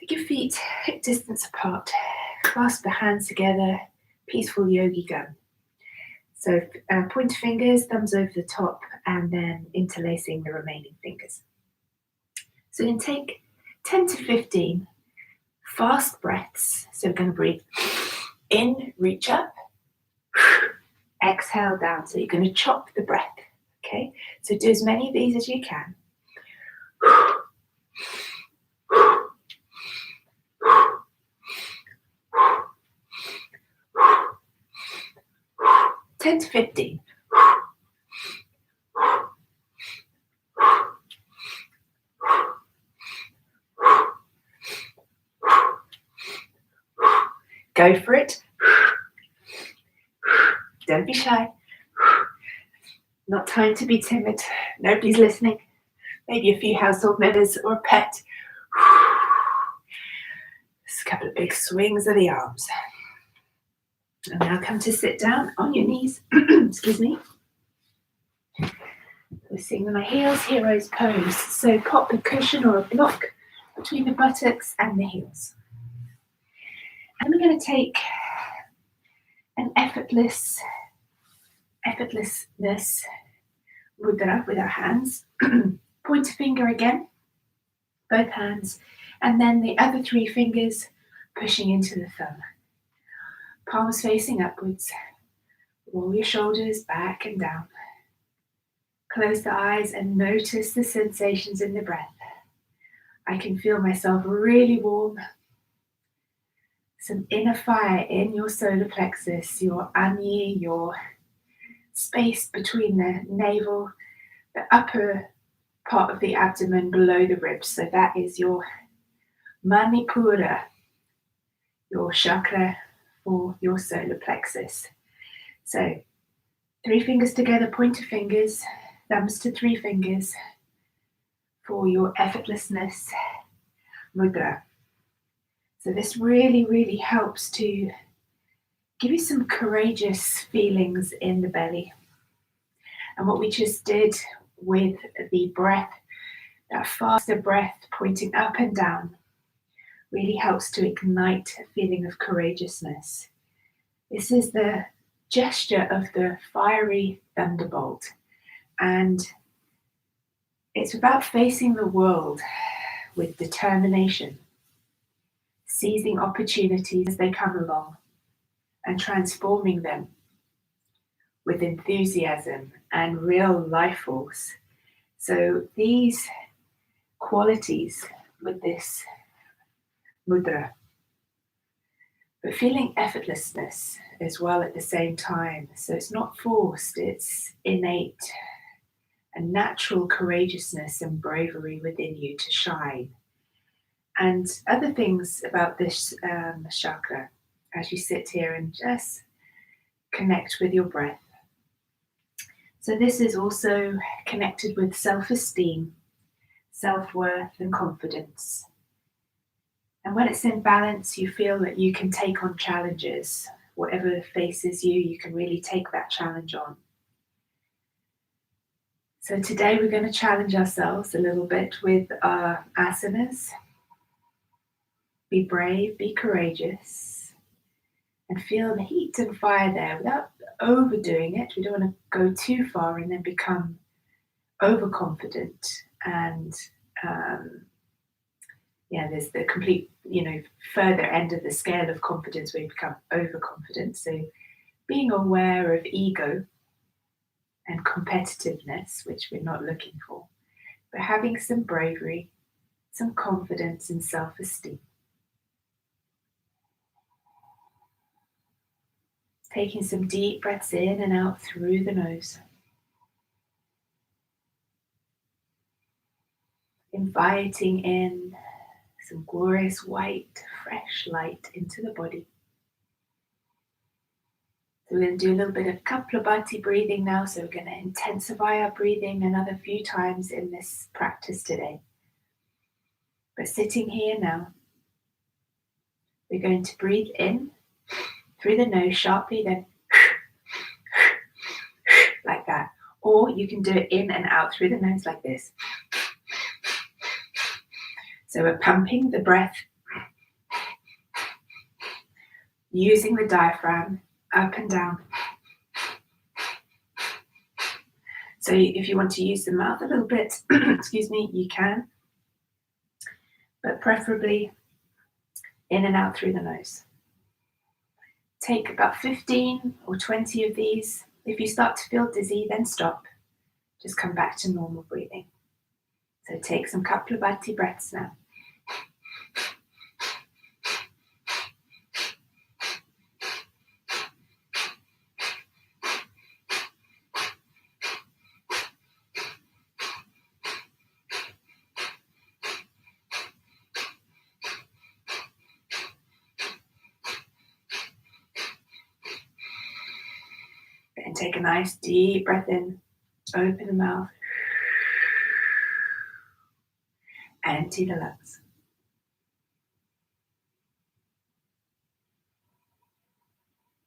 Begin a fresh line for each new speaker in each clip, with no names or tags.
Take your feet hip distance apart. Clasp the hands together. Peaceful yogi gun. So pointer fingers, thumbs over the top, and then interlacing the remaining fingers. So you can take 10 to 15 fast breaths. So we're going to breathe in, reach up, exhale down. So you're going to chop the breath. Okay, so do as many of these as you can. 10 to 15. Go for it. Don't be shy. Not time to be timid. Nobody's listening. Maybe a few household members or a pet. Just a couple of big swings of the arms. And now come to sit down on your knees. Excuse me. We're sitting on my heels, hero's pose. So pop a cushion or a block between the buttocks and the heels. And we're going to take an effortlessness mudra with our hands. Pointer finger again, both hands, and then the other 3 fingers pushing into the thumb. Palms facing upwards. Roll your shoulders back and down. Close the eyes and notice the sensations in the breath. I can feel myself really warm. Some inner fire in your solar plexus, your ani, your space between the navel, the upper part of the abdomen below the ribs. So that is your Manipura, your chakra for your solar plexus. So 3 fingers together, pointer fingers, thumbs to 3 fingers for your effortlessness mudra. So this really, really helps to give you some courageous feelings in the belly. And what we just did with the breath, that faster breath pointing up and down, really helps to ignite a feeling of courageousness. This is the gesture of the fiery thunderbolt. And it's about facing the world with determination, seizing opportunities as they come along, and transforming them with enthusiasm and real life force. So these qualities with this mudra, but feeling effortlessness as well at the same time. So it's not forced, it's innate, a natural courageousness and bravery within you to shine. And other things about this chakra, as you sit here and just connect with your breath. So this is also connected with self-esteem, self-worth and confidence. And when it's in balance, you feel that you can take on challenges. Whatever faces you, you can really take that challenge on. So today we're going to challenge ourselves a little bit with our asanas. Be brave, be courageous, and feel the heat and fire there without overdoing it. We don't want to go too far and then become overconfident. And there's the complete, further end of the scale of confidence where you become overconfident. So being aware of ego and competitiveness, which we're not looking for, but having some bravery, some confidence and self-esteem. Taking some deep breaths in and out through the nose. Inviting in some glorious white, fresh light into the body. So we're going to do a little bit of Kapalabhati breathing now. So we're going to intensify our breathing another few times in this practice today. But sitting here now, we're going to breathe in through the nose sharply, then like that. Or you can do it in and out through the nose like this. So we're pumping the breath using the diaphragm up and down. So if you want to use the mouth a little bit, excuse me, you can, but preferably in and out through the nose. Take about 15 or 20 of these. If you start to feel dizzy, then stop. Just come back to normal breathing. So take some Kapalabhati breaths now. Then take a nice deep breath in, open the mouth, empty the lungs.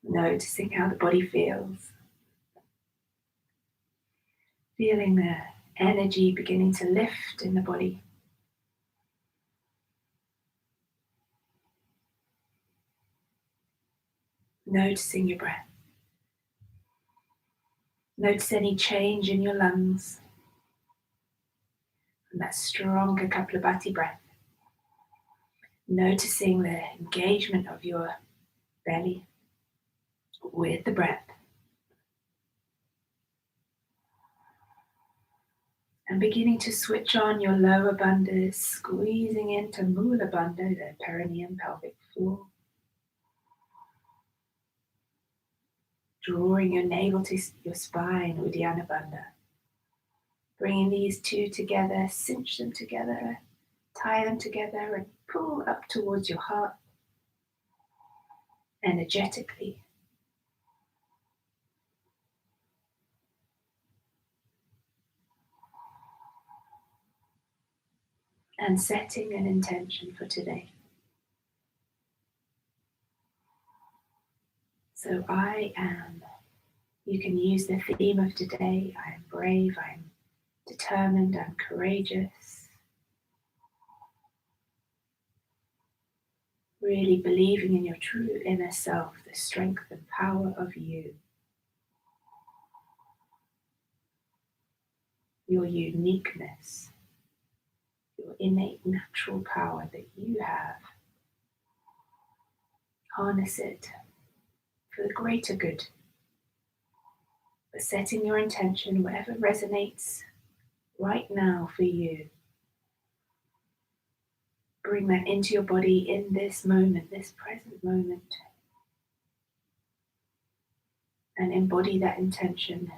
Noticing how the body feels. Feeling the energy beginning to lift in the body. Noticing your breath. Notice any change in your lungs. And that stronger Kapalabhati breath. Noticing the engagement of your belly with the breath. And beginning to switch on your lower bandhas, squeezing into Mula Bandha, the perineum pelvic floor. Drawing your navel to your spine, Uddiyana Bandha. Bringing these two together, cinch them together, tie them together and pull up towards your heart energetically. And setting an intention for today. So I am. You can use the theme of today. I am brave, I am determined, I'm courageous. Really believing in your true inner self, the strength and power of you. Your uniqueness, your innate natural power that you have. Harness it for the greater good. But setting your intention, whatever resonates right now for you. Bring that into your body in this moment, this present moment. And embody that intention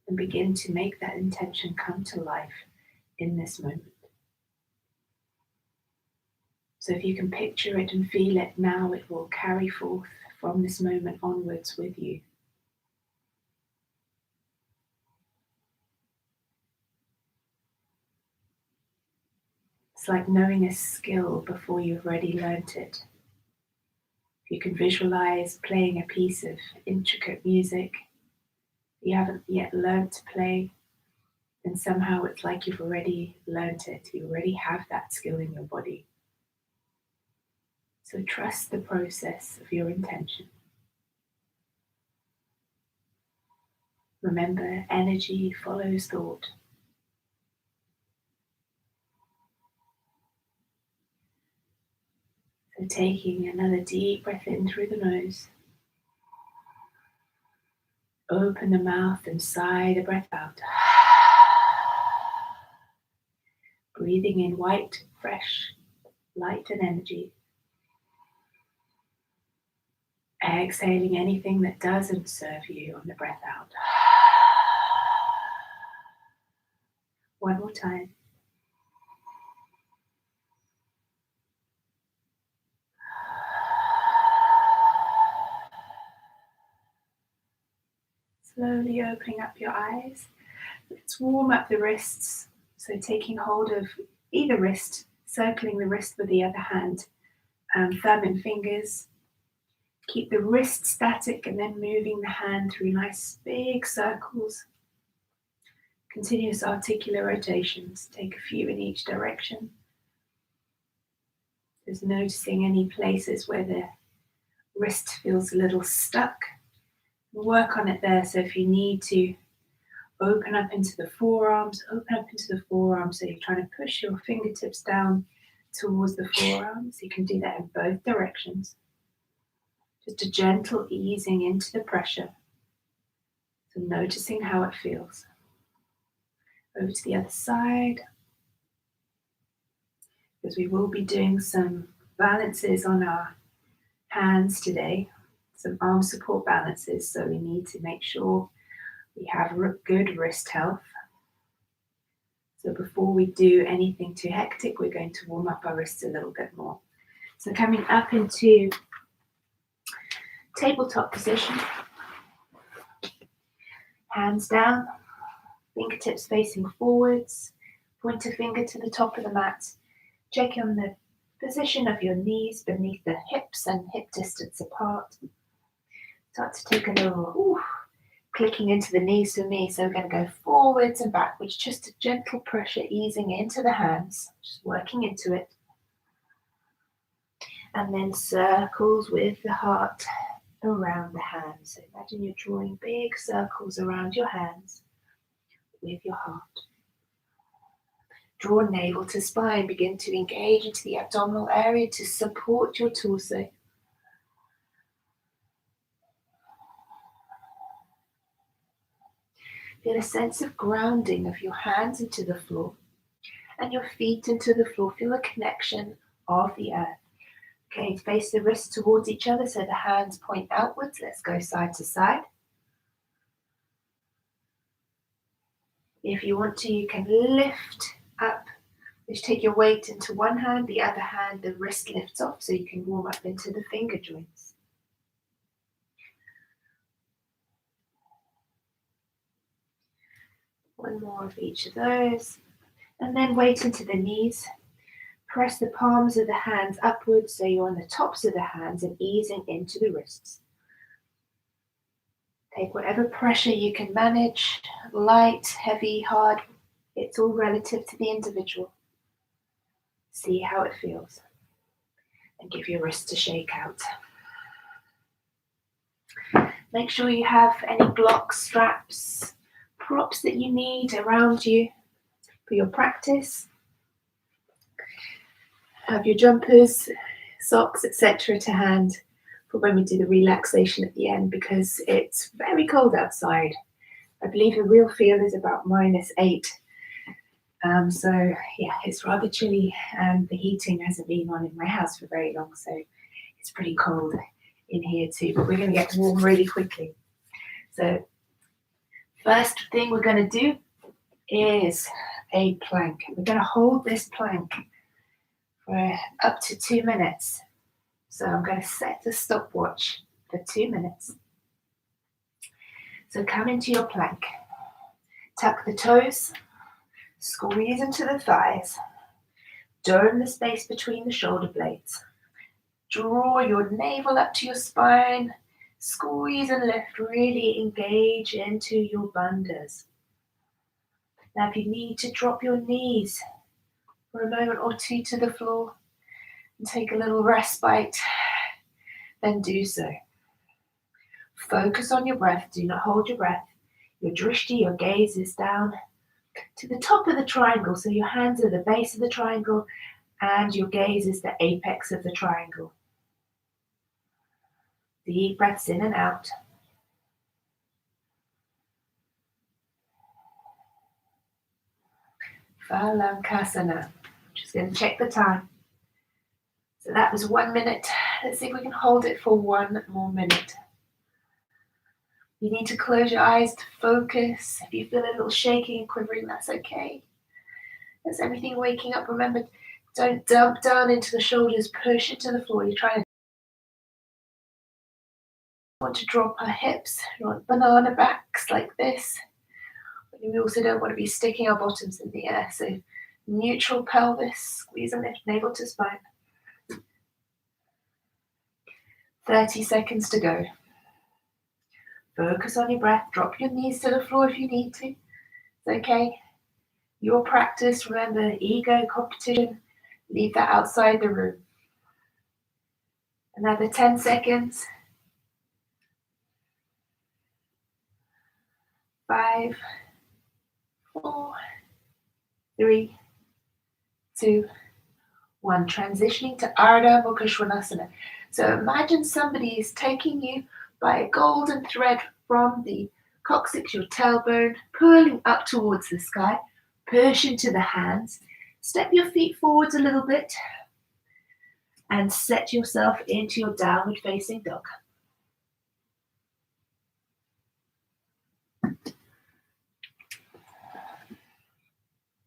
and begin to make that intention come to life in this moment. So if you can picture it and feel it now, it will carry forth from this moment onwards with you. It's like knowing a skill before you've already learnt it. If you can visualize playing a piece of intricate music you haven't yet learnt to play, then somehow it's like you've already learnt it. You already have that skill in your body. So trust the process of your intention. Remember, energy follows thought. So taking another deep breath in through the nose. Open the mouth and sigh the breath out. Breathing in white, fresh, light and energy. Exhaling anything that doesn't serve you on the breath out. One more time. Slowly opening up your eyes. Let's warm up the wrists. So taking hold of either wrist, circling the wrist with the other hand, thumb and fingers. Keep the wrist static and then moving the hand through nice big circles. Continuous articular rotations. Take a few in each direction. Just noticing any places where the wrist feels a little stuck, work on it there. So if you need to open up into the forearms, open up into the forearms. So you're trying to push your fingertips down towards the forearms. You can do that in both directions. Just a gentle easing into the pressure. So noticing how it feels. Over to the other side. Because we will be doing some balances on our hands today. Some arm support balances. So we need to make sure we have good wrist health. So before we do anything too hectic, we're going to warm up our wrists a little bit more. So coming up into tabletop position. Hands down, fingertips facing forwards, pointer finger to the top of the mat. Check on the position of your knees beneath the hips and hip distance apart. Start to take a little clicking into the knees for me. So we're going to go forwards and backwards, just a gentle pressure easing into the hands, just working into it. And then circles with the heart around the hands. So imagine you're drawing big circles around your hands with your heart. Draw navel to spine. Begin to engage into the abdominal area to support your torso. Feel a sense of grounding of your hands into the floor and your feet into the floor. Feel a connection of the earth. Okay, face the wrists towards each other so the hands point outwards. Let's go side to side. If you want to, you can lift up. Just take your weight into one hand, the other hand, the wrist lifts off so you can warm up into the finger joints. One more of each of those. And then weight into the knees. Press the palms of the hands upwards so you're on the tops of the hands and easing into the wrists. Take whatever pressure you can manage, light, heavy, hard. It's all relative to the individual. See how it feels. And give your wrists a shake out. Make sure you have any blocks, straps, props that you need around you for your practice. Have your jumpers, socks, etc. to hand for when we do the relaxation at the end, because it's very cold outside. I believe the real feel is about -8. So yeah, it's rather chilly and the heating hasn't been on in my house for very long, so it's pretty cold in here too, but we're going to get warm really quickly. So first thing we're going to do is a plank. We're going to hold this plank for up to 2 minutes. So I'm going to set the stopwatch for 2 minutes. So come into your plank. Tuck the toes, squeeze into the thighs, dome the space between the shoulder blades. Draw your navel up to your spine, squeeze and lift, really engage into your bandhas. Now if you need to drop your knees for a moment or two to the floor and take a little respite, then do so. Focus on your breath, do not hold your breath. Your drishti, your gaze is down to the top of the triangle, so your hands are the base of the triangle and your gaze is the apex of the triangle. Deep breaths in and out. Phalangasana. Just going to check the time. So that was 1 minute. Let's see if we can hold it for 1 more minute. You need to close your eyes to focus. If you feel a little shaking and quivering, that's okay. That's everything waking up. Remember, don't dump down into the shoulders. Push it to the floor. You're trying to want to drop our hips. You want banana backs like this. But we also don't want to be sticking our bottoms in the air. So neutral pelvis, squeeze and lift, navel to spine. 30 seconds to go. Focus on your breath. Drop your knees to the floor if you need to. It's okay. Your practice, remember, ego, competition, leave that outside the room. Another 10 seconds. 5, 4, 3, 2, 1. Transitioning to Ardha Krishnasana. So imagine somebody is taking you by a golden thread from the coccyx, your tailbone, pulling up towards the sky. Push into the hands. Step your feet forwards a little bit and set yourself into your downward facing dog.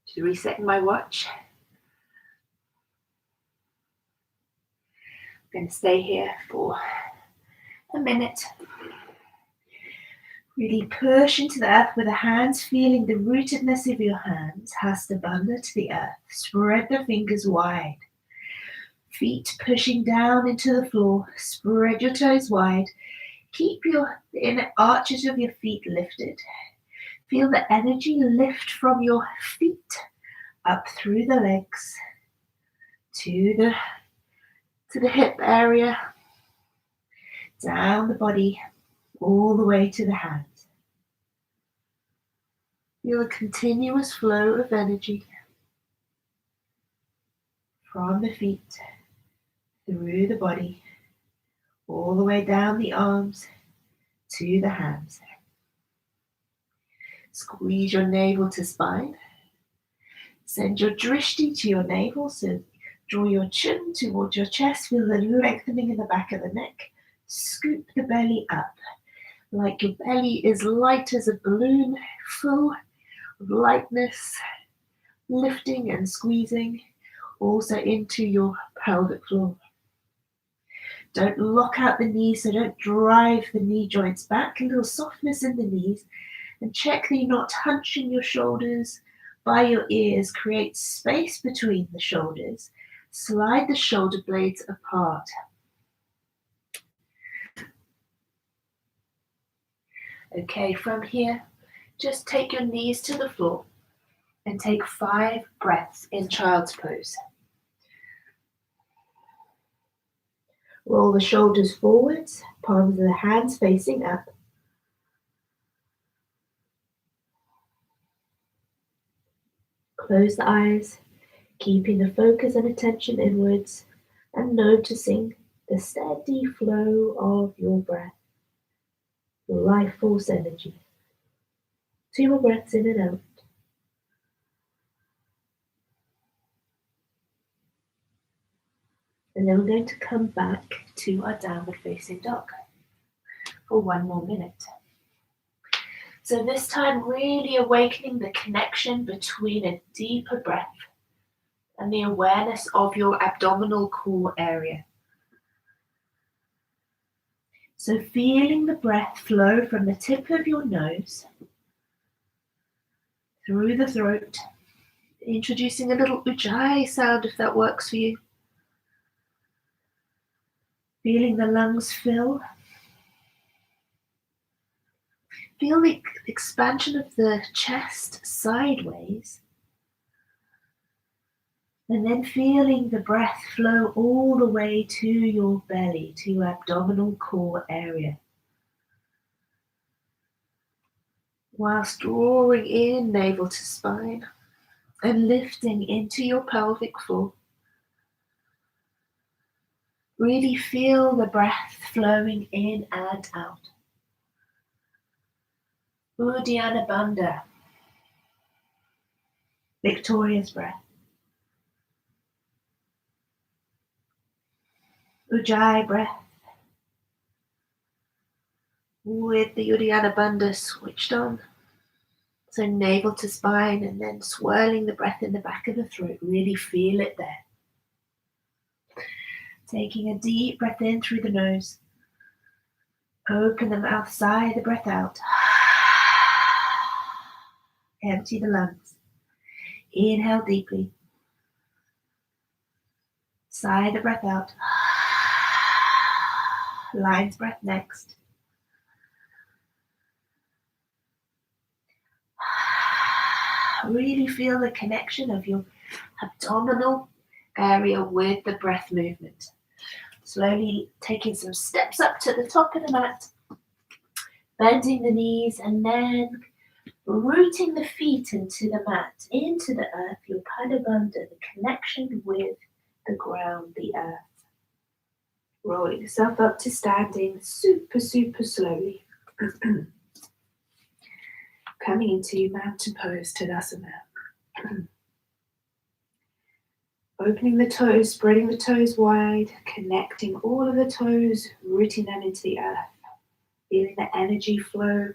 Just resetting my watch. I'm going to stay here for a minute. Really push into the earth with the hands, feeling the rootedness of your hands, Hasta Bandha to the earth. Spread the fingers wide. Feet pushing down into the floor. Spread your toes wide. Keep the inner arches of your feet lifted. Feel the energy lift from your feet up through the legs to the hip area, down the body, all the way to the hands. Feel a continuous flow of energy from the feet, through the body, all the way down the arms to the hands. Squeeze your navel to spine. Send your drishti to your navel, so draw your chin towards your chest. Feel the lengthening in the back of the neck. Scoop the belly up, like your belly is light as a balloon, full of lightness, lifting and squeezing, also into your pelvic floor. Don't lock out the knees, so don't drive the knee joints back. A little softness in the knees, and check that you're not hunching your shoulders by your ears. Create space between the shoulders. Slide the shoulder blades apart. Okay, from here, just take your knees to the floor and take 5 breaths in child's pose. Roll the shoulders forwards, palms of the hands facing up. Close the eyes, keeping the focus and attention inwards and noticing the steady flow of your breath, life force energy. 2 more breaths in and out. And then we're going to come back to our downward facing dog for 1 more minute. So this time really awakening the connection between a deeper breath and the awareness of your abdominal core area. So feeling the breath flow from the tip of your nose through the throat, introducing a little ujjayi sound if that works for you. Feeling the lungs fill. Feel the expansion of the chest sideways. And then feeling the breath flow all the way to your belly, to your abdominal core area. Whilst drawing in navel to spine and lifting into your pelvic floor. Really feel the breath flowing in and out. Uddiyana Bandha, victorious breath. Ujjayi breath, with the Uddiyana Bandha switched on. So navel to spine and then swirling the breath in the back of the throat. Really feel it there. Taking a deep breath in through the nose. Open the mouth, sigh the breath out. Empty the lungs. Inhale deeply. Sigh the breath out. Lion's breath next. Really feel the connection of your abdominal area with the breath movement.
Slowly taking some steps up to the top of the mat, bending the knees, and then rooting the feet into the mat, into the earth, your Padmasana, the connection with the ground, the earth. Rolling yourself up to standing super, super slowly. Coming into mountain pose, Tadasana. Opening the toes, spreading the toes wide, connecting all of the toes, rooting them into the earth. Feeling the energy flow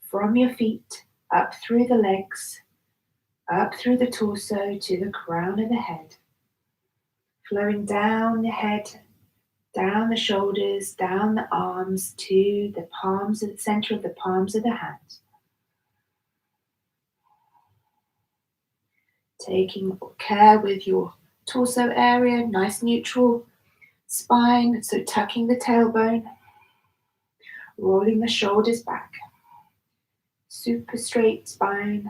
from your feet, up through the legs, up through the torso to the crown of the head. Flowing down the head, down the shoulders, down the arms to the palms at the center of the palms of the hands. Taking care with your torso area, nice neutral spine, so tucking the tailbone, rolling the shoulders back. Super straight spine,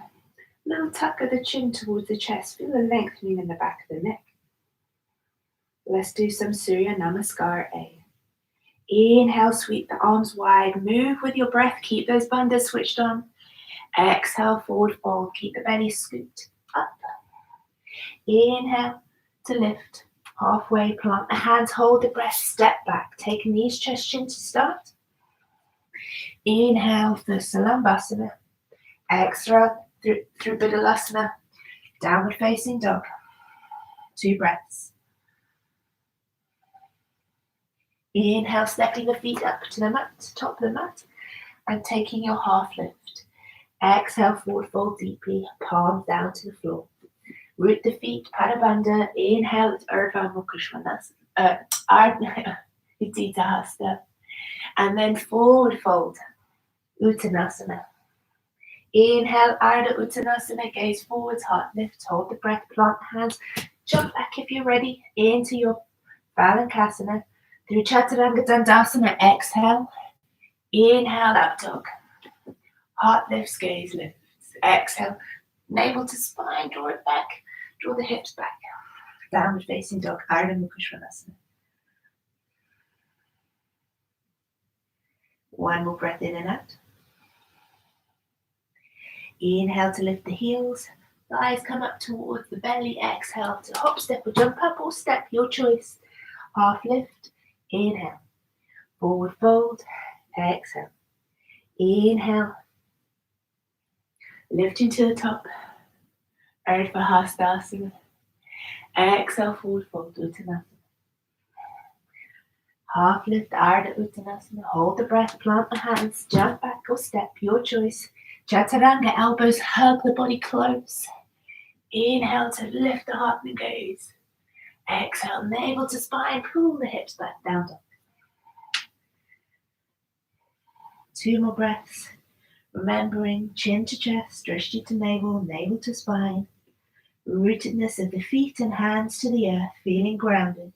little tuck of the chin towards the chest, feel the lengthening in the back of the neck. Let's do some Surya Namaskar A. Inhale, sweep the arms wide, move with your breath, keep those bandhas switched on. Exhale, forward fold, keep the belly scooped up. Inhale to lift, halfway, plant the hands, hold the breath, step back, take knees, chest, chin to start. Inhale for Salambhasana, exhale through Buddhalasana, downward facing dog. 2 breaths. Inhale, stepping the feet up to the mat, top of the mat, and taking your half lift. Exhale, forward fold deeply, palms down to the floor. Root the feet, Padmasana. Inhale, it's Ardha Mukha Svanasana, Ardha Hasta. And then forward fold, Uttanasana. Inhale, Ardha Uttanasana, gaze forwards, heart lift, hold the breath, plant the hands, jump back if you're ready into your Valankasana. Through Chaturanga Dandasana, exhale. Inhale, up dog. Heart lifts, gaze lifts. Exhale, navel to spine, draw it back, draw the hips back. Downward facing dog, Ardha Mukha Svanasana. One more breath in and out. Inhale to lift the heels, thighs come up towards the belly. Exhale to hop, step, or jump up, or step, your choice. Half lift, inhale. Forward fold, exhale. Inhale, lifting to the top, Ardha Hastasana. Exhale, forward fold, Uttanasana. Half lift, Ardha Uttanasana. Hold the breath, plant the hands, jump back or step, your choice. Chaturanga, elbows hug the body close. Inhale to lift the heart and gaze. Exhale, navel to spine, pull the hips back, down dog. 2 more breaths. Remembering chin to chest, drishti to navel, navel to spine. Rootedness of the feet and hands to the earth, feeling grounded.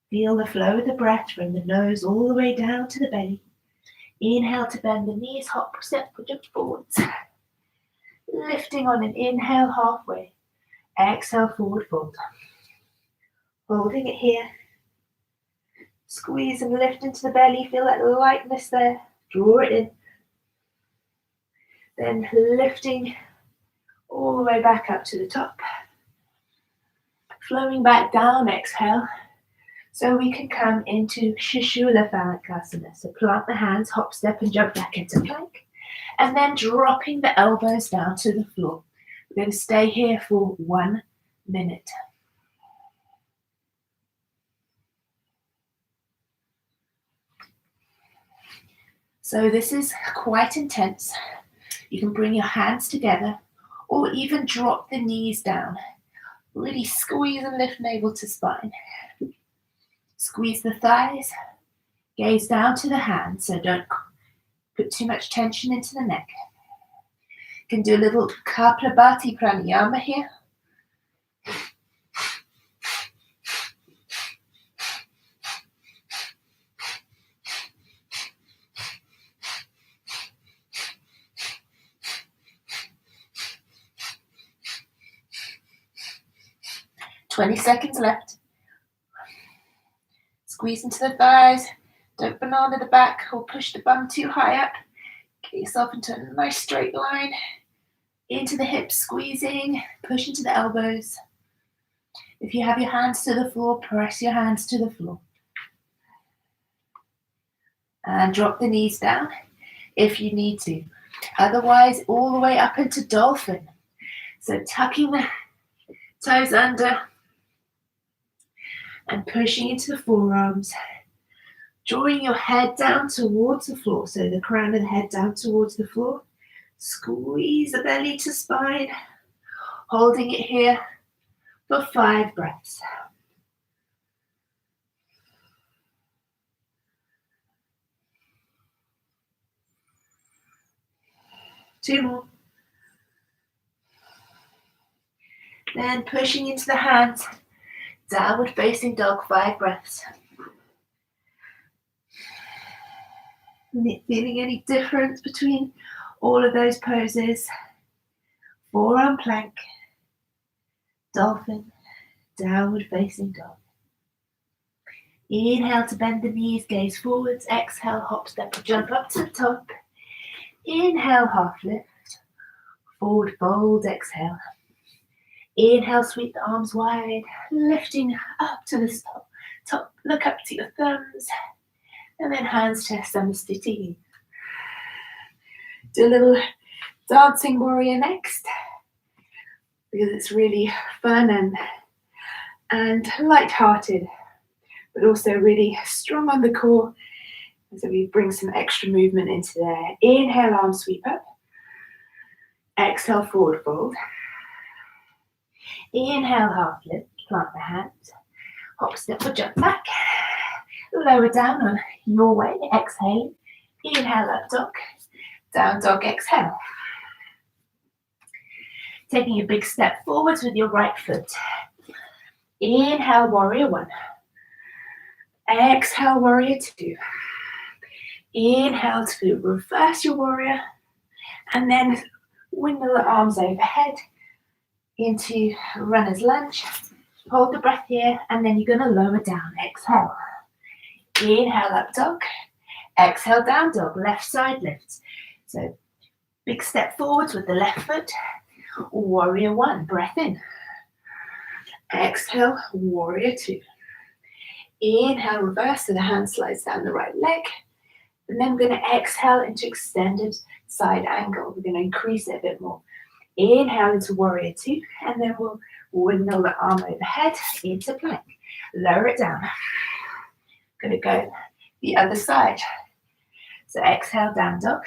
Feel the flow of the breath from the nose all the way down to the belly. Inhale to bend the knees, hop, step, or jump forwards. Lifting on an inhale halfway. Exhale, forward fold. Holding it here. Squeeze and lift into the belly. Feel that lightness there. Draw it in. Then lifting all the way back up to the top. Flowing back down, exhale. So we can come into Shishula Phalakasana. So plant the hands, hop, step, and jump back into plank. And then dropping the elbows down to the floor. We're going to stay here for 1 minute. So this is quite intense. You can bring your hands together or even drop the knees down. Really squeeze and lift navel to spine. Squeeze the thighs, gaze down to the hands, so don't put too much tension into the neck. You can do a little Kapalabhati pranayama here. "20 seconds left. Squeeze into the thighs. Don't banana the back or push the bum too high up. Get yourself into a nice straight line. Into the hips, squeezing. Push into the elbows. If you have your hands to the floor, press your hands to the floor. And drop the knees down if you need to. Otherwise, all the way up into Dolphin. So tucking the toes under and pushing into the forearms. Drawing your head down towards the floor. So the crown of the head down towards the floor. Squeeze the belly to spine. Holding it here for 5 breaths. Two more. Then pushing into the hands. Downward facing dog, 5 breaths. Feeling any difference between all of those poses? Forearm plank, dolphin, downward facing dog. Inhale to bend the knees, gaze forwards. Exhale, hop, step, or jump up to the top. Inhale, half lift. Forward fold, exhale. Inhale, sweep the arms wide, lifting up to the top. Look up to your thumbs. And then hands to Samastiti. Do a little dancing warrior next, because it's really fun and light-hearted, but also really strong on the core. So we bring some extra movement into there. Inhale, arm sweep up. Exhale, forward fold. Inhale, half lift, plant the hands. Hop, step, or jump back. Lower down on your way, exhale. Inhale, up dog. Down dog, exhale. Taking a big step forwards with your right foot. Inhale, warrior 1. Exhale, warrior 2. Inhale to reverse your warrior. And then windmill the arms overhead into runner's lunge. Hold the breath here, and then you're going to lower down. Exhale. Inhale, up dog. Exhale, down dog. Left side lifts. So big step forwards with the left foot. Warrior 1, breath in. Exhale, warrior 2. Inhale, reverse, so the hand slides down the right leg. And then we're going to exhale into extended side angle. We're going to increase it a bit more. Inhale into warrior 2, and then we'll windmill the arm overhead into plank. Lower it down. Going to go the other side. So exhale, down dog.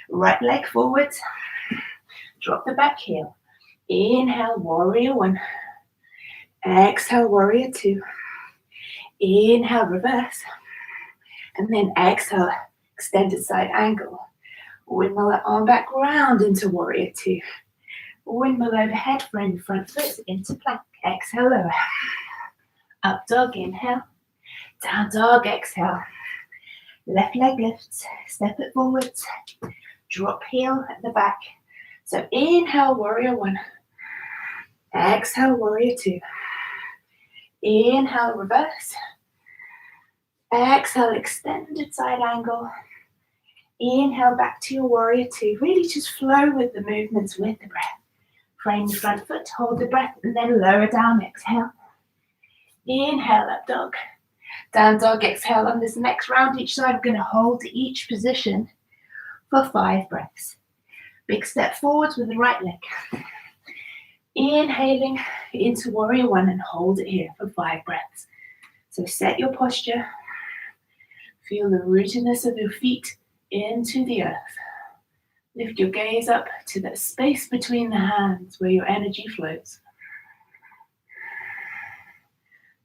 Right leg forwards. Drop the back heel. Inhale, warrior 1. Exhale, warrior 2. Inhale, reverse. And then exhale, extended side angle. Windmill the arm back round into warrior 2. Windmill overhead, frame the front foot into plank. Exhale, lower. Up dog, inhale. Down dog, exhale. Left leg lifts, step it forwards. Drop heel at the back. So inhale, warrior 1. Exhale, warrior 2. Inhale, reverse. Exhale, extended side angle. Inhale, back to your warrior 2. Really just flow with the movements with the breath. Frame the front foot, hold the breath, and then lower down, exhale. Inhale, up dog. Down dog, exhale. On this next round, each side, I'm going to hold each position for 5 breaths. Big step forwards with the right leg. Inhaling into warrior 1 and hold it here for 5 breaths. So set your posture. Feel the rootedness of your feet into the earth. Lift your gaze up to the space between the hands where your energy flows.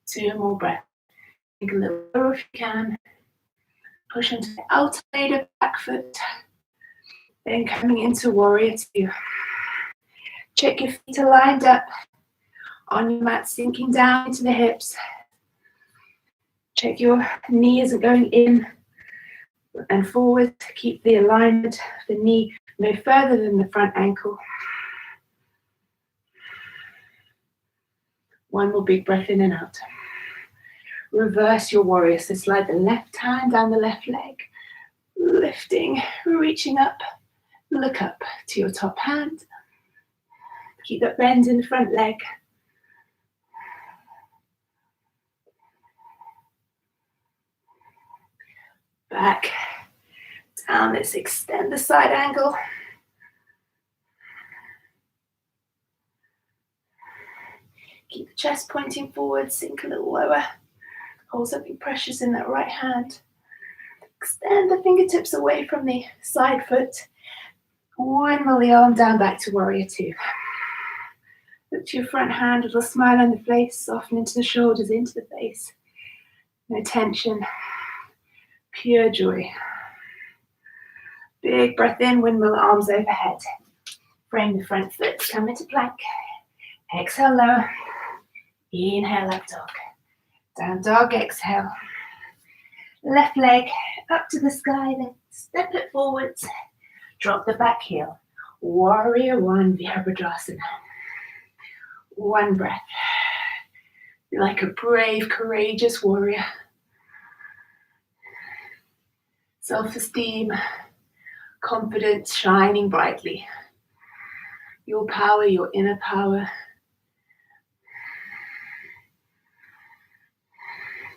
2 more breaths. Take a little lower if you can. Push into the alternator back foot. Then coming into warrior 2. Check your feet are lined up on your mat, sinking down into the hips. Check your knee isn't going in and forward. Keep the alignment of the knee no further than the front ankle. 1 more big breath in and out.
Reverse your warrior. So slide the left hand down the left leg. Lifting, reaching up. Look up to your top hand. Keep that bend in the front leg. Back, down. Let's extend the side angle. Keep the chest pointing forward, sink a little lower. Hold something precious in that right hand. Extend the fingertips away from the side foot. Windmill the arm down back to warrior two. Look to your front hand, a little smile on the face, soften into the shoulders, into the face. No tension, pure joy. Big breath in, windmill arms overhead. Frame the front foot, come into plank. Exhale, lower. Inhale, up dog. Down dog, exhale. Left leg up to the sky, then step it forwards. Drop the back heel. Warrior one, Virabhadrasana. One breath. Be like a brave, courageous warrior. Self-esteem, confidence shining brightly. Your power, your inner power.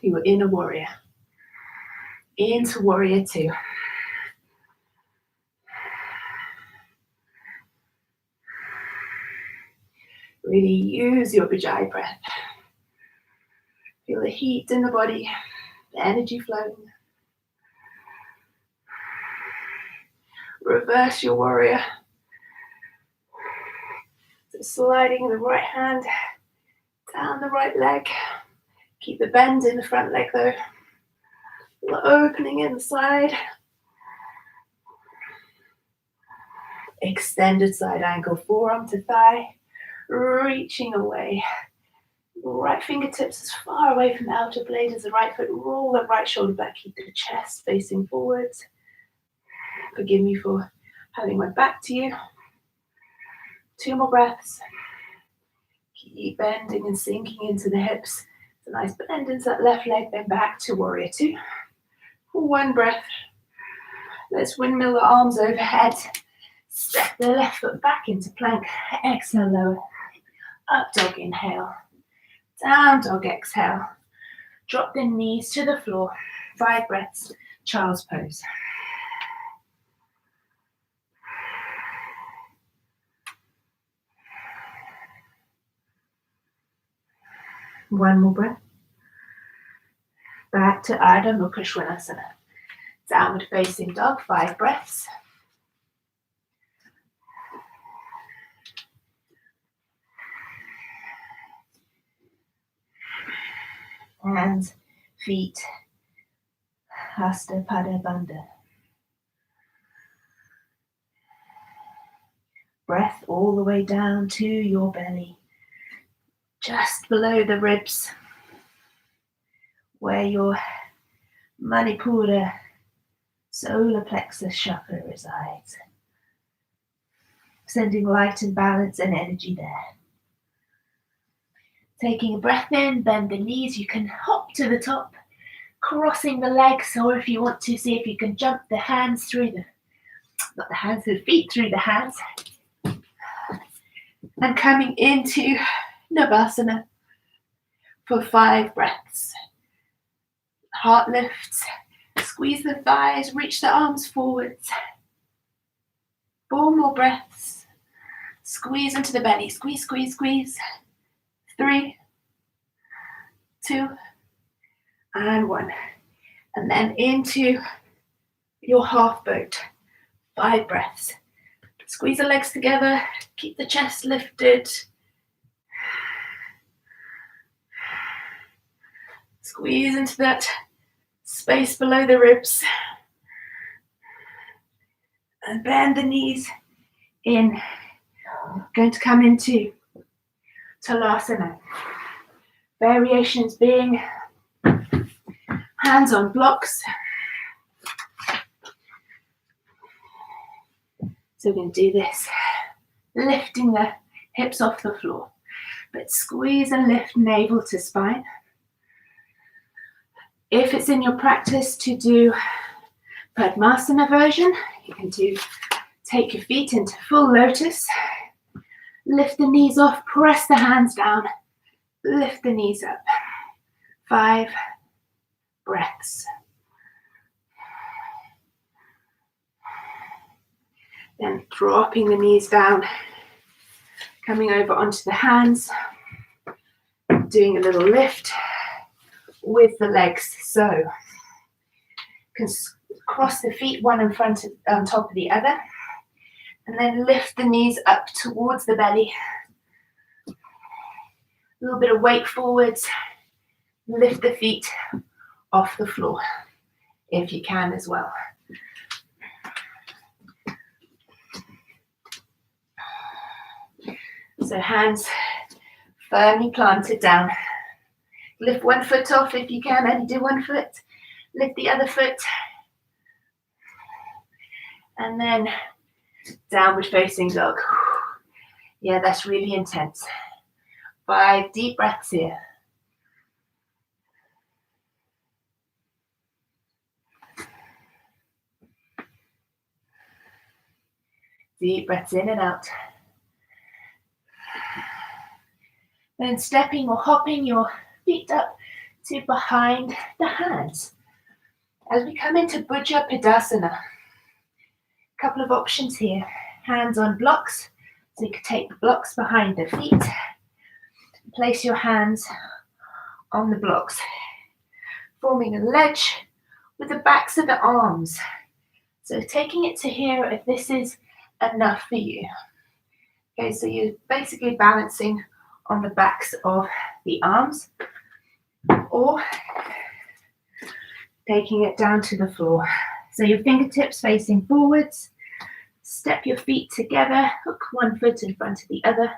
Your inner warrior. Into warrior two. Really use your Vijay breath. Feel the heat in the body, the energy flowing. Reverse your warrior. So sliding the right hand down the right leg. Keep the bend in the front leg though. The opening in the side. Extended side angle, forearm to thigh. Reaching away. Right fingertips as far away from the outer blade as the right foot. Roll the right shoulder back. Keep the chest facing forwards. Forgive me for having my back to you. 2 more breaths. Keep bending and sinking into the hips. It's a nice bend into that left leg, then back to warrior two. 1 breath. Let's windmill the arms overhead. Step the left foot back into plank. Exhale, lower. Up dog, inhale. Down dog, exhale. Drop the knees to the floor. 5 breaths. Child's pose. One more breath. Back to Ardha Krishnasana. Downward facing dog, 5 breaths. Hands, feet, Hasta Pada Bandha. Breath all the way down to your belly, just below the ribs, where your Manipura solar plexus chakra resides. Sending light and balance and energy there. Taking a breath in, bend the knees. You can hop to the top, crossing the legs, or if you want to, see if you can jump the hands through the feet through the hands. And coming into Navasana for 5 breaths. Heart lifts, squeeze the thighs, reach the arms forwards. 4 more breaths. Squeeze into the belly, squeeze, squeeze, squeeze. 3, 2, and 1. And then into your half boat. 5 breaths. Squeeze the legs together, keep the chest lifted. Squeeze into that space below the ribs. And bend the knees in. Going to come into Talasana. Variations being hands on blocks. So we're going to do this, lifting the hips off the floor, but squeeze and lift navel to spine. If it's in your practice to do Padmasana version, you can take your feet into full lotus, lift the knees off, press the hands down, lift the knees up. 5 breaths. Then dropping the knees down, coming over onto the hands, doing a little lift with the legs. So you can cross the feet one in front on top of the other, and then lift the knees up towards the belly. A little bit of weight forwards. Lift the feet off the floor if you can as well. So hands firmly planted down. Lift one foot off if you can, only do one foot. Lift the other foot. And then downward facing dog. Yeah, that's really intense. 5 deep breaths here. Deep breaths in and out. Then stepping or hopping your feet up to behind the hands. As we come into Padmasana, a couple of options here. Hands on blocks, so you can take the blocks behind the feet. Place your hands on the blocks, forming a ledge with the backs of the arms. So taking it to here if this is enough for you. Okay, so you're basically balancing on the backs of the arms or taking it down to the floor. So your fingertips facing forwards, step your feet together, hook one foot in front of the other,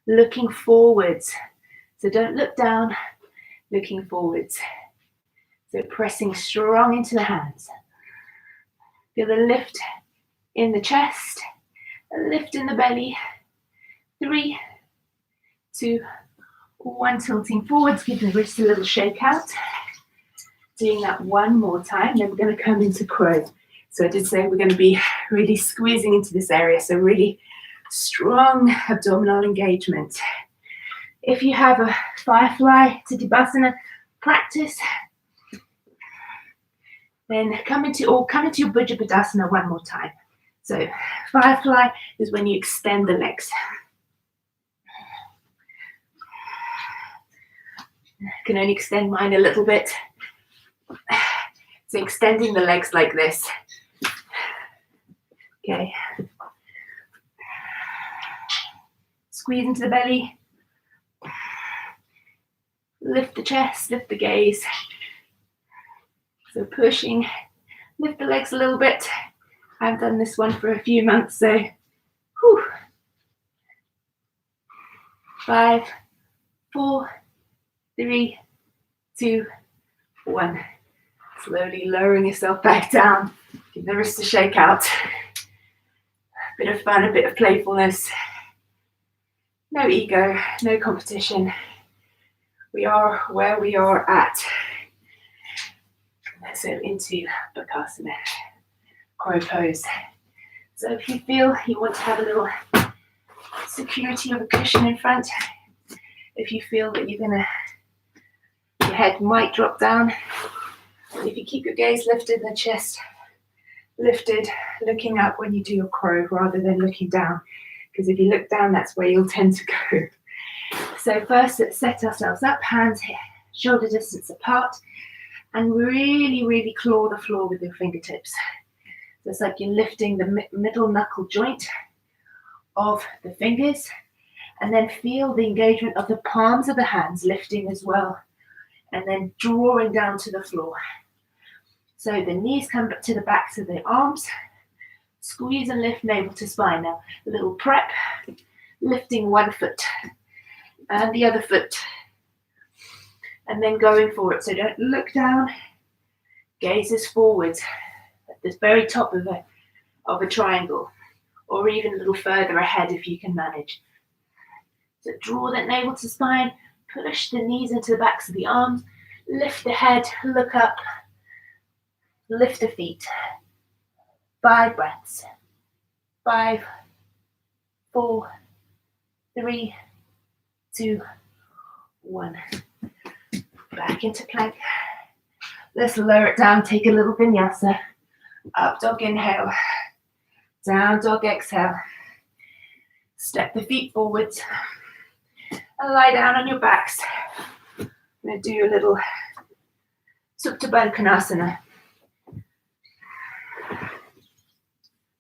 looking forwards. So don't look down, looking forwards. So pressing strong into the hands. Feel a lift in the chest, a lift in the belly. 3, 2, 1, tilting forwards, give the wrist a little shake out. Doing that one more time, then we're going to come into crow. So I did say we're going to be really squeezing into this area, so really strong abdominal engagement. If you have a firefly to Tadasana practice, then come into your Padmasana one more time. So firefly is when you extend the legs. I can only extend mine a little bit. So extending the legs like this. Okay. Squeeze into the belly. Lift the chest, lift the gaze. So pushing, lift the legs a little bit. I've done this one for a few months, so whew. 5, 4, 3, 2, 1. Slowly lowering yourself back down. Give the wrist a shake out. A bit of fun, a bit of playfulness. No ego, no competition. We are where we are at. So into Bakasana, crow pose. So if you feel you want to have a little security of a cushion in front, if you feel that your head might drop down, if you keep your gaze lifted, the chest lifted, looking up when you do your crow rather than looking down, because if you look down, that's where you'll tend to go. So first, let's set ourselves up, hands here, shoulder distance apart, and really, really claw the floor with your fingertips. So it's like you're lifting the middle knuckle joint of the fingers, and then feel the engagement of the palms of the hands lifting as well, and then drawing down to the floor. So the knees come to the backs of the arms, squeeze and lift navel to spine. Now, a little prep, lifting one foot and the other foot, and then going forward. So don't look down, gaze is forward at the very top of a triangle, or even a little further ahead if you can manage. So draw that navel to spine,
Push the knees into the backs of the arms. Lift the head, look up. Lift the feet. 5 breaths. 5, 4, 3, 2, 1. Back into plank. Let's lower it down. Take a little vinyasa. Up dog inhale. Down dog exhale. Step the feet forwards. And lie down on your backs. I'm going to do a little Pavista Konasana.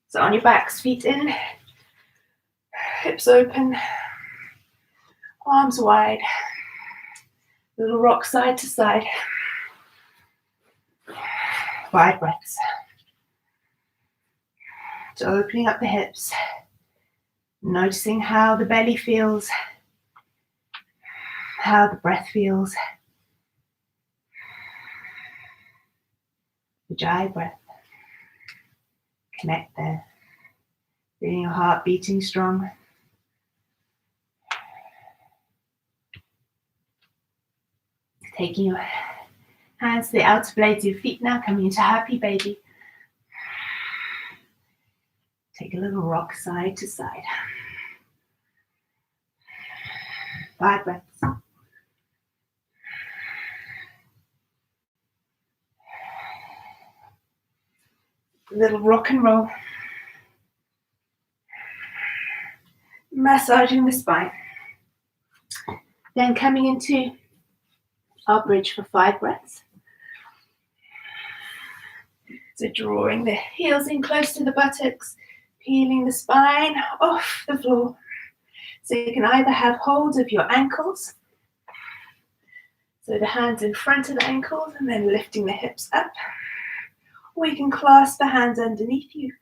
So on your backs, feet in, hips open, arms wide, little rock side to side. 5 breaths. So opening up the hips, noticing how the belly feels, how the breath feels. Ujjayi breath. Connect there. Feeling your heart beating strong. Taking your hands to the outer blades of your feet now, coming into happy baby. Take a little rock side to side. 5 breaths. Little rock and roll. Massaging the spine. Then coming into our bridge for 5 breaths. So drawing the heels in close to the buttocks, peeling the spine off the floor. So you can either have hold of your ankles, so the hands in front of the ankles and then lifting the hips up, or you can clasp the hands underneath you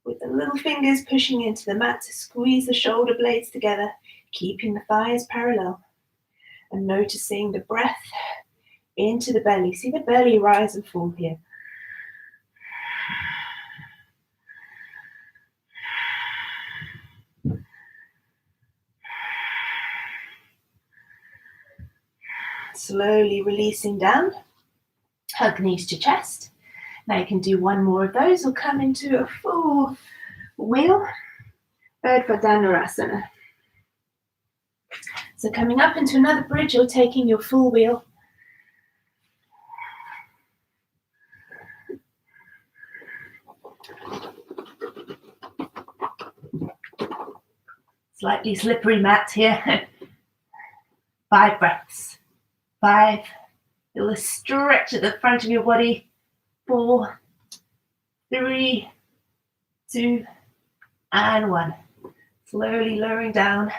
with the little fingers pushing into the mat to squeeze the shoulder blades together, keeping the thighs parallel and noticing the breath into the belly. See the belly rise and fall here. Slowly releasing down, hug knees to chest. Now you can do one more of those or come into a full wheel, Ardha Dhanurasana. So coming up into another bridge, you're taking your full wheel. Slightly slippery mat here. 5 breaths. 5. Feel a stretch at the front of your body. 4, 3, 2, and 1. Slowly lowering down.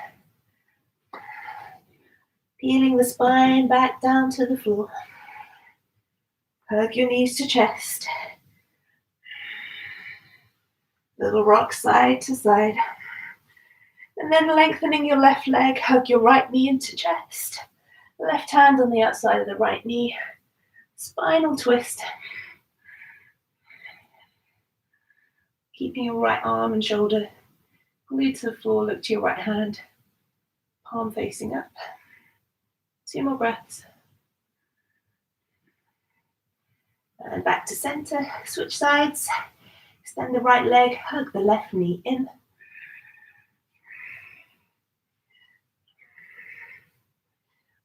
Peeling the spine back down to the floor. Hug your knees to chest. Little rock side to side. And then lengthening your left leg, hug your right knee into chest. Left hand on the outside of the right knee. Spinal twist. Keeping your right arm and shoulder glued to the floor, look to your right hand. Palm facing up. 2 more breaths. And back to center, switch sides. Extend the right leg, hug the left knee in.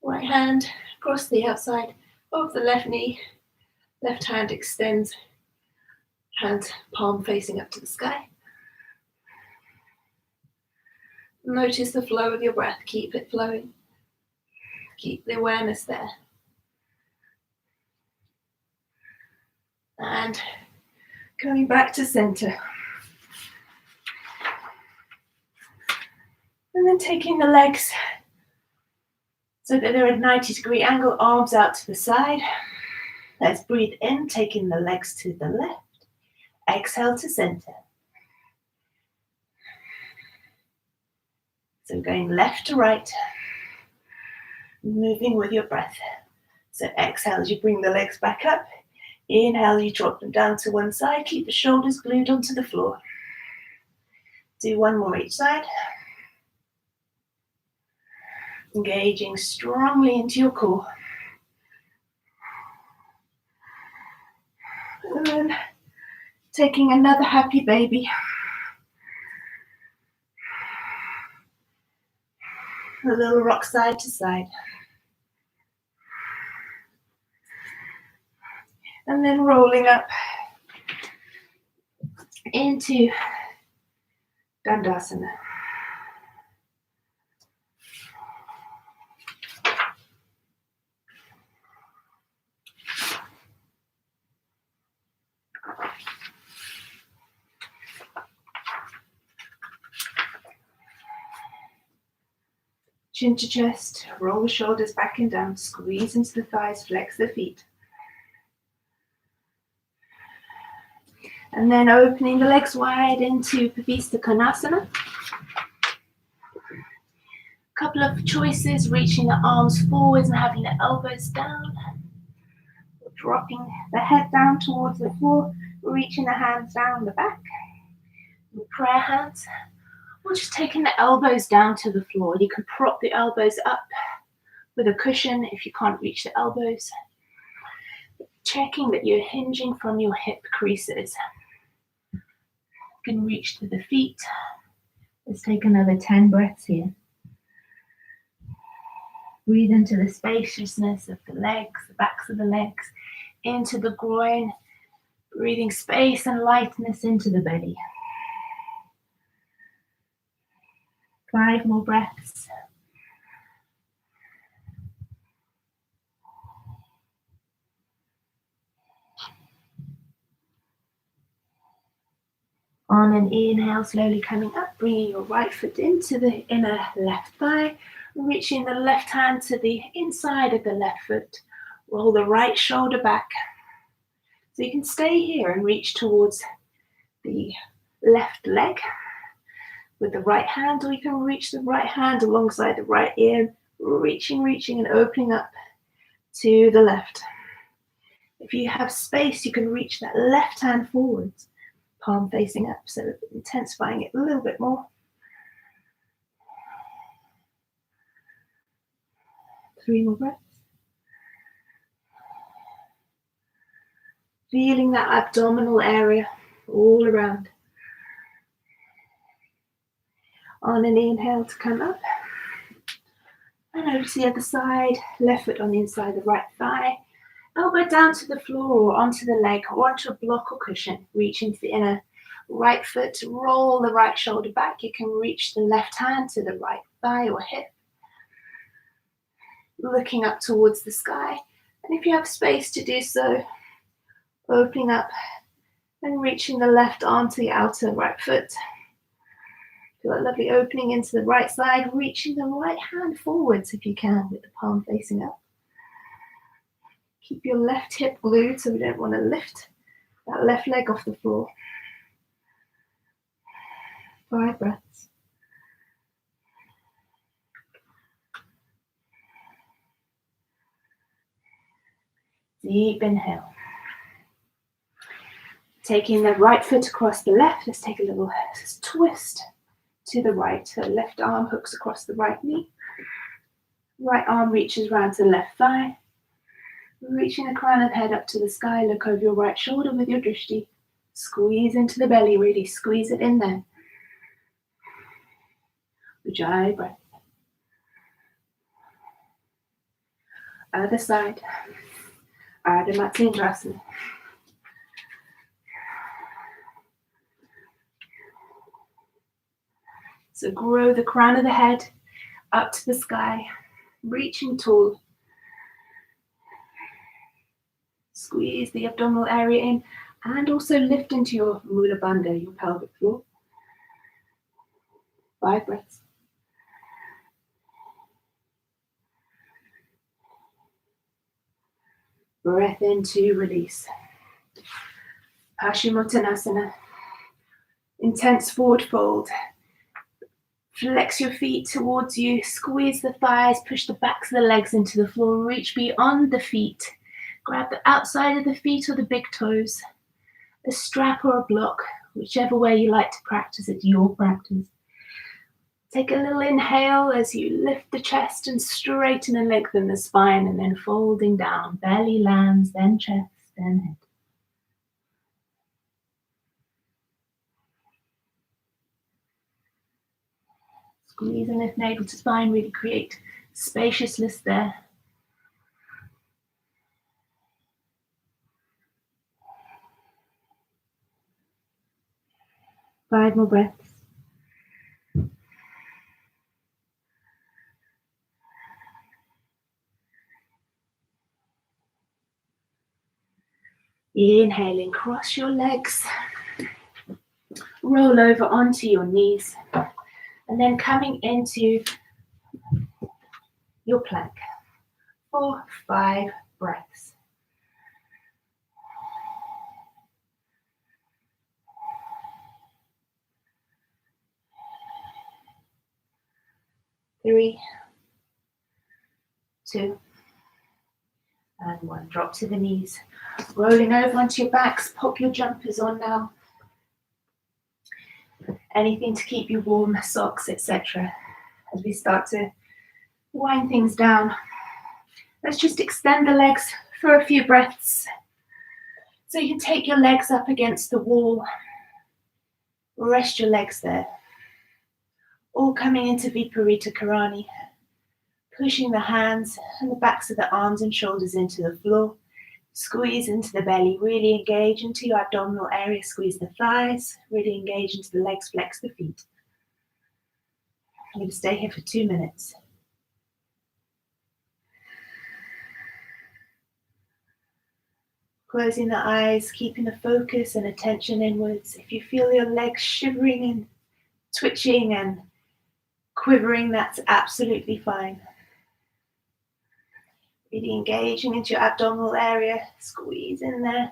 Right hand across the outside of the left knee. Left hand extends, hand palm facing up to the sky. Notice the flow of your breath, keep it flowing. Keep the awareness there. And coming back to center. And then taking the legs so that they're at a 90-degree angle, arms out to the side. Let's breathe in, taking the legs to the left. Exhale to center. So going left to right. Moving with your breath. So exhale as you bring the legs back up. Inhale, you drop them down to one side. Keep the shoulders glued onto the floor. Do one more each side.
Engaging strongly into your core. And then taking another happy baby. A little rock side to side. And then rolling up into Dandasana. Chin to chest, roll the shoulders back and down, squeeze into the thighs, flex the feet. And then opening the legs wide into Pavista Konasana. Couple of choices, reaching the arms forwards and having the elbows down. Dropping the head down towards the floor, reaching the hands down the back. Your prayer hands. Or just taking the elbows down to the floor. You can prop the elbows up with a cushion if you can't reach the elbows. Checking that you're hinging from your hip creases. You can reach to the feet. Let's take another 10 breaths here. Breathe into the spaciousness of the legs, the backs of the legs, into the groin. Breathing space and lightness into the belly. 5 more breaths. On an inhale, slowly coming up, bringing your right foot into the inner left thigh, reaching the left hand to the inside of the left foot. Roll the right shoulder back. So you can stay here and reach towards the left leg with the right hand, or you can reach the right hand alongside the right ear, reaching and opening up to the left. If you have space, you can reach that left hand forwards, palm facing up, so intensifying it a little bit more. 3 more breaths. Feeling that abdominal area all around. On an inhale to come up. And over to the other side, left foot on the inside of the right thigh. Elbow down to the floor or onto the leg or onto a block or cushion. Reaching to the inner right foot, roll the right shoulder back. You can reach the left hand to the right thigh or hip. Looking up towards the sky. And if you have space to do so, opening up and reaching the left arm to the outer right foot. Feel that lovely opening into the right side, reaching the right hand forwards if you can with the palm facing up. Keep your left hip glued so we don't want to lift that left leg off the floor. 5 breaths. Deep inhale. Taking the right foot across the left, let's take a little twist to the right. So left arm hooks across the right knee. Right arm reaches around to the left thigh. Reaching the crown of the head up to the sky, look over your right shoulder with your drishti. Squeeze into the belly, really squeeze it in there. Ujjayi breath. Other side. Ardha Matsyendrasana. So grow the crown of the head up to the sky, reaching tall. Squeeze the abdominal area in and also lift into your Mula Bandha, your pelvic floor. 5 breaths. Breath into release. Paschimottanasana. Intense forward fold. Flex your feet towards you, squeeze the thighs, push the backs of the legs into the floor, reach beyond the feet. Grab the outside of the feet or the big toes, a strap or a block, whichever way you like to practice, it's your practice.
Take a little inhale as you lift the chest and straighten and lengthen the spine, and then folding down. Belly lands, then chest, then head. Squeeze and lift navel to spine, really create spaciousness there. 5 more breaths. Inhaling, cross your legs, roll over onto your knees, and then coming into your plank for 5 breaths. Three, 2, and 1. Drop to the knees. Rolling over onto your backs. Pop your jumpers on now. Anything to keep you warm, socks, etc. As we start to wind things down. Let's just extend the legs for a few breaths. So you can take your legs up against the wall. Rest your legs there. All coming into Viparita Karani. Pushing the hands and the backs of the arms and shoulders into the floor. Squeeze into the belly, really engage into your abdominal area, squeeze the thighs, really engage into the legs, flex the feet. I'm going to stay here for 2 minutes. Closing the eyes, keeping the focus and attention inwards. If you feel your legs shivering and twitching and quivering, that's absolutely fine. Really engaging into your abdominal area, squeeze in there.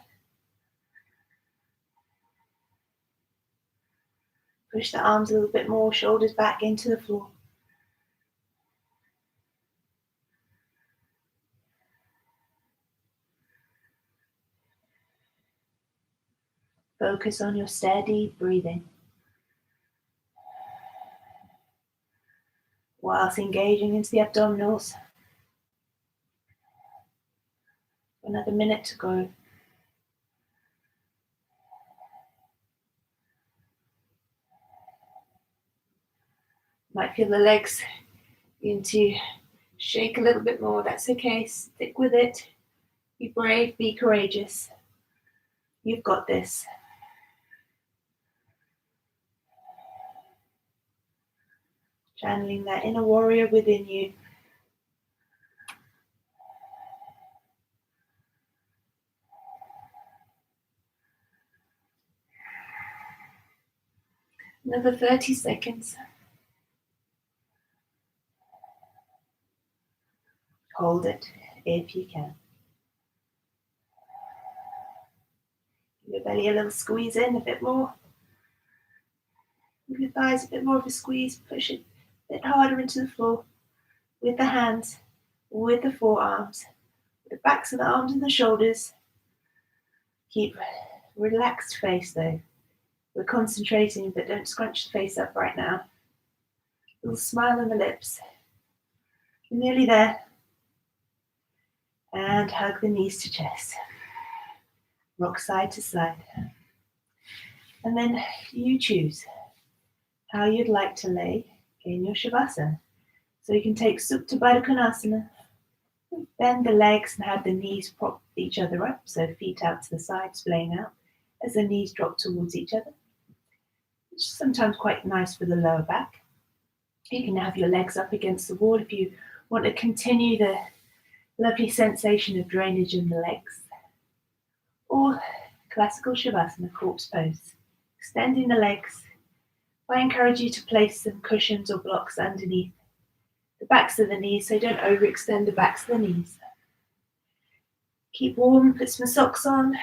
Push the arms a little bit more, shoulders back into the floor. Focus on your steady breathing. Whilst engaging into the abdominals. Another minute to go. Might feel the legs begin to shake a little bit more. That's okay. Stick with it. Be brave. Be courageous. You've got this. Channeling that inner warrior within you. Another 30 seconds. Hold it if you can. Give your belly a little squeeze in, a bit more. Give your thighs a bit more of a squeeze. Push it a bit harder into the floor. With the hands, with the forearms, with the backs of the arms and the shoulders. Keep relaxed face though. We're concentrating, but don't scrunch the face up right now. A little smile on the lips. You're nearly there. And hug the knees to chest. Rock side to side. And then you choose how you'd like to lay in your Shavasana. So you can take Pavista Konasana, bend the legs and have the knees prop each other up, so feet out to the side, splaying out, as the knees drop towards each other. Which is sometimes quite nice for the lower back. You can have your legs up against the wall if you want to continue the lovely sensation of drainage in the legs. Or classical Shavasana, corpse pose. Extending the legs. I encourage you to place some cushions or blocks underneath the backs of the knees, so don't overextend the backs of the knees. Keep warm, put some socks on,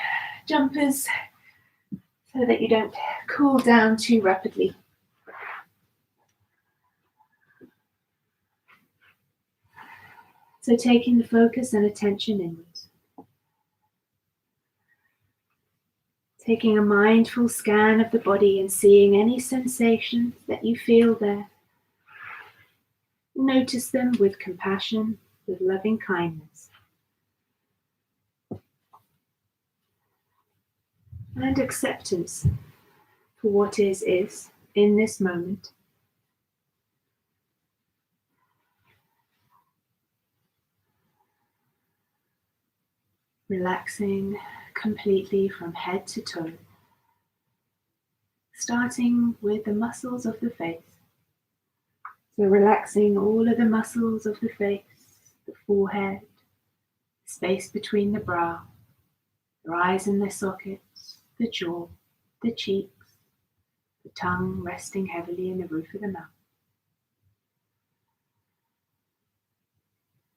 jumpers, so that you don't cool down too rapidly. So taking the focus and attention inwards. Taking a mindful scan of the body and seeing any sensations that you feel there.
Notice them with compassion, with loving kindness. And acceptance for what is in this moment. Relaxing completely from head to toe, starting with the muscles of the face. So relaxing all of the muscles of the face, the forehead, space between the brow, the eyes in their sockets, the jaw, the cheeks, the tongue resting heavily in the roof of the mouth.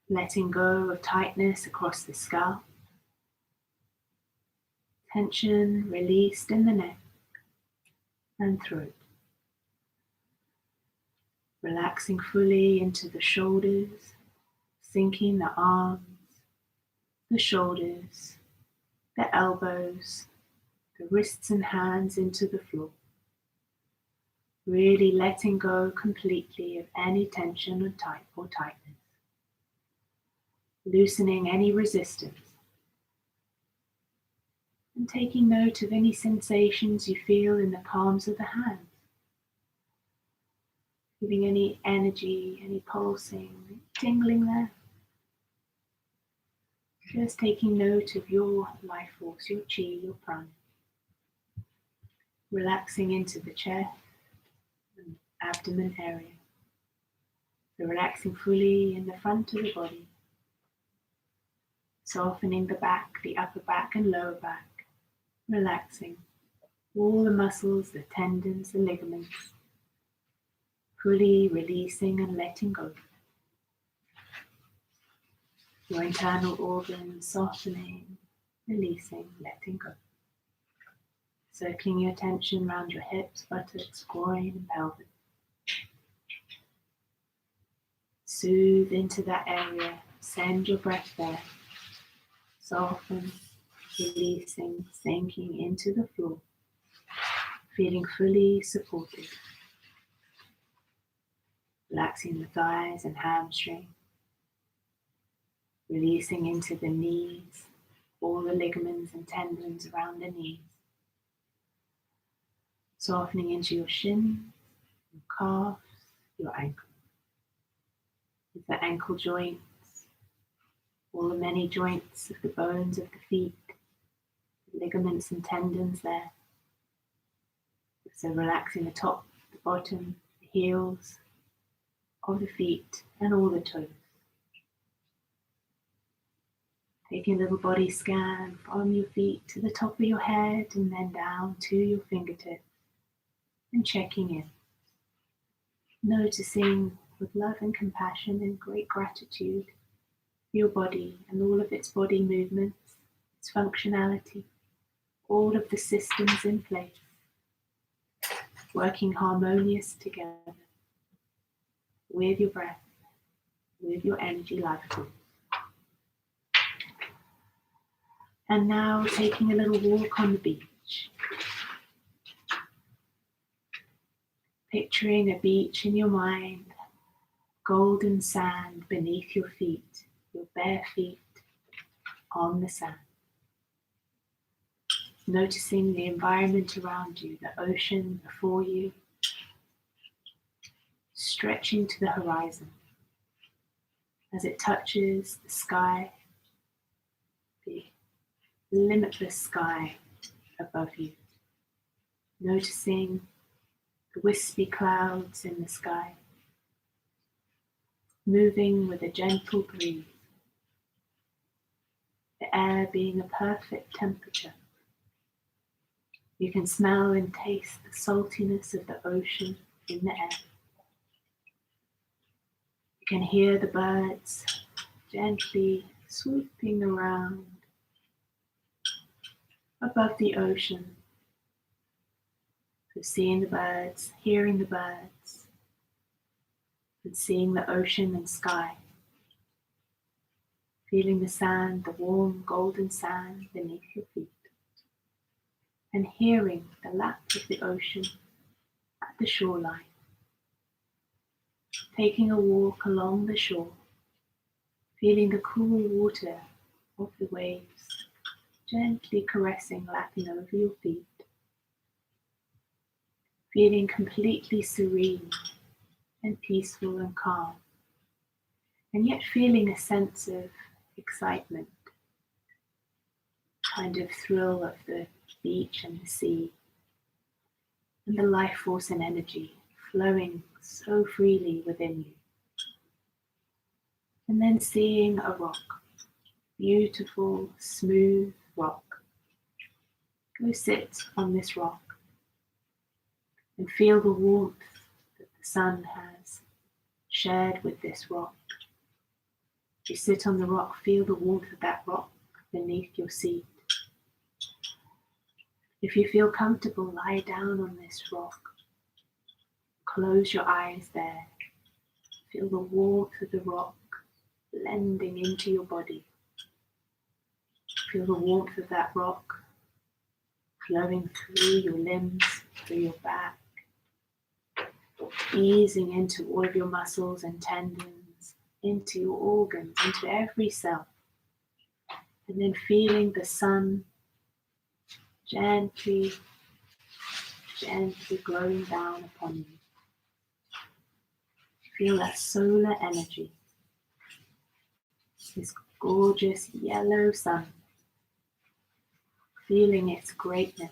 Letting go of tightness across the scalp, tension released in the neck and throat. Relaxing fully into the shoulders, sinking the arms, the shoulders, the elbows, the wrists and hands into the floor. Really letting go completely of any tension or tightness. Loosening any resistance. And taking note of any sensations you feel in the palms of the hands. Giving any energy, any pulsing, tingling there. Just taking note of your life force, your chi, your prana. Relaxing into the chest and abdomen area. So relaxing fully in the front of the body. Softening the back, the upper back and lower back. Relaxing all the muscles, the tendons, the ligaments. Fully releasing and letting go. Your internal organs softening, releasing, letting go. Circling your attention around your hips, buttocks, groin and pelvis. Soothe into that area, send your breath there. Soften, releasing, sinking into the floor. Feeling fully supported. Relaxing the thighs and hamstring. Releasing into the knees, all the ligaments and tendons around the knees. Softening into your shins, your calves, your ankles. With the ankle joints, all the many joints of the bones of the feet, the ligaments and tendons there. So relaxing the top, the bottom, the heels of the feet and all the toes. Taking a little body scan from your feet to the top of your head and then down to your fingertips and checking in. Noticing with love and compassion and great gratitude your body and all of its body movements, its functionality, all of the systems in place, working harmonious together with your breath, with your energy life force. And now taking a little walk on the beach. Picturing a beach in your mind, golden sand beneath your feet, your bare feet on the sand. Noticing the environment around you, the ocean before you, stretching to the horizon as it touches the sky, the limitless sky above you. Noticing the wispy clouds in the sky, moving with a gentle breeze, the air being a perfect temperature. You can smell and taste the saltiness of the ocean in the air. You can hear the birds gently swooping around above the ocean. So seeing the birds, hearing the birds, and seeing the ocean and sky. Feeling the sand, the warm golden sand beneath your feet. And hearing the lap of the ocean at the shoreline. taking a walk along the shore, feeling the cool water of the waves gently caressing, lapping over your feet, feeling completely serene and peaceful and calm, and yet feeling a sense of excitement, kind of thrill of the beach and the sea, and the life force and energy flowing so freely within you. And then seeing a rock, beautiful, smooth rock. Go sit on this rock and feel the warmth that the sun has shared with this rock. As you sit on the rock, feel the warmth of that rock beneath your feet. If you feel comfortable, lie down on this rock. Close your eyes there. Feel the warmth of the rock blending into your body. Feel the warmth of that rock flowing through your limbs, through your back, easing into all of your muscles and tendons, into your organs, into every cell. And then feeling the sun gently, gently glowing down upon you. Feel that solar energy, this gorgeous yellow sun, feeling its greatness,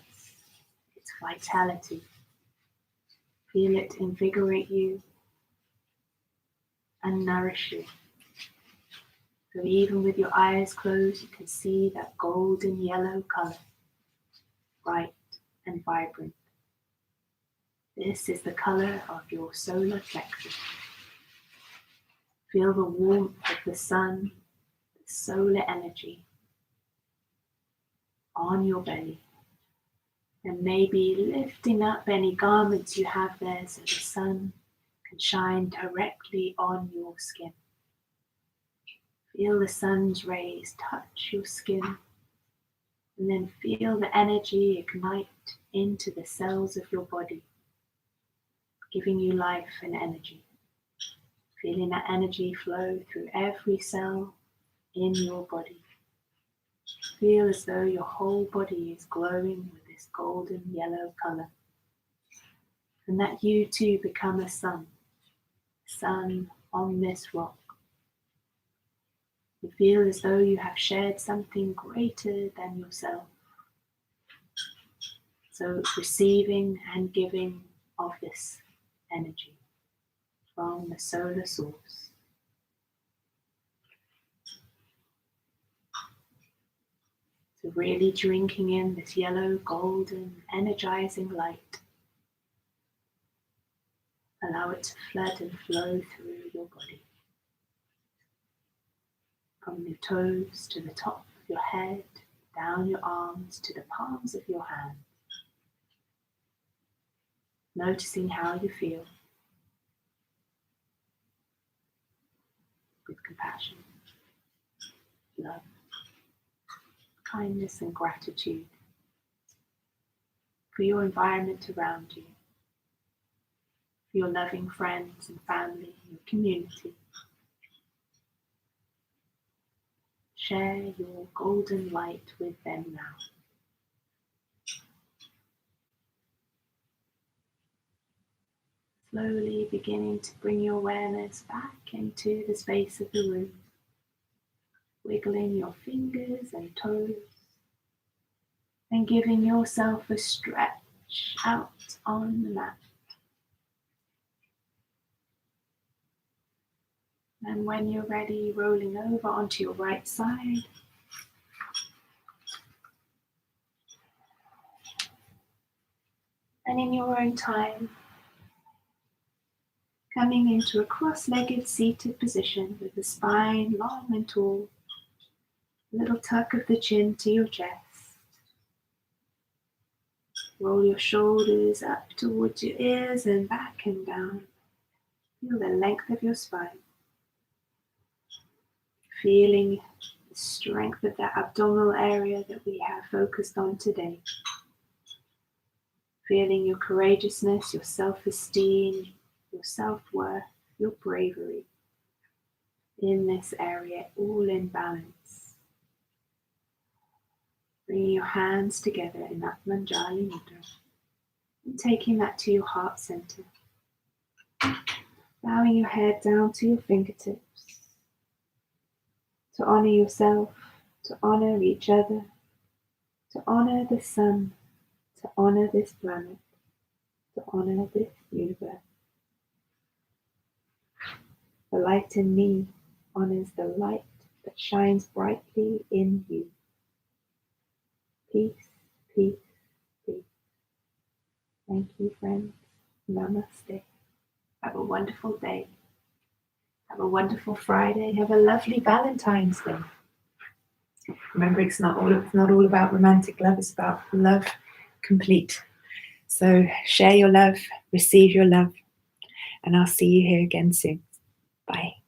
its vitality. Feel it invigorate you and nourish you. So even with your eyes closed, you can see that golden yellow color, bright and vibrant. This is the color of your solar plexus. Feel the warmth of the sun, the solar energy on your belly. And maybe lifting up any garments you have there so the sun can shine directly on your skin. Feel the sun's rays touch your skin, and then feel the energy ignite into the cells of your body, giving you life and energy. Feeling that energy flow through every cell in your body. Feel as though your whole body is glowing with this golden yellow color, and that you too become a sun on this rock. You feel as though you have shared something greater than yourself. So receiving and giving of this energy from the solar source. So really drinking in this yellow, golden, energizing light. Allow it to flood and flow through your body. From your toes to the top of your head, down your arms to the palms of your hands. Noticing how you feel with compassion, love, kindness and gratitude for your environment around you, for your loving friends and family, your community. Share your golden light with them now. Slowly beginning to bring your awareness back into the space of the room, wiggling your fingers and toes, and giving yourself a stretch out on the mat. And when you're ready, rolling over onto your right side. And in your own time, coming into a cross-legged seated position with the spine long and tall, a little tuck of the chin to your chest. Roll your shoulders up towards your ears and back and down. Feel the length of your spine. Feeling the strength of that abdominal area that we have focused on today. Feeling your courageousness, your self-esteem, your self-worth, your bravery in this area, all in balance. Bringing your hands together in that Manjali Mudra and taking that to your heart center. Bowing your head down to your fingertips to honor yourself, to honor each other, to honor the sun, to honor this planet, to honor this universe. The light in me honors the light that shines brightly in you. Peace, peace, peace. Thank you, friends. Namaste. Have a wonderful day. Have a wonderful Friday. Have a lovely Valentine's Day. Remember, it's not all about romantic love. It's about love complete. So share your love, receive your love, and I'll see you here again soon. Bye.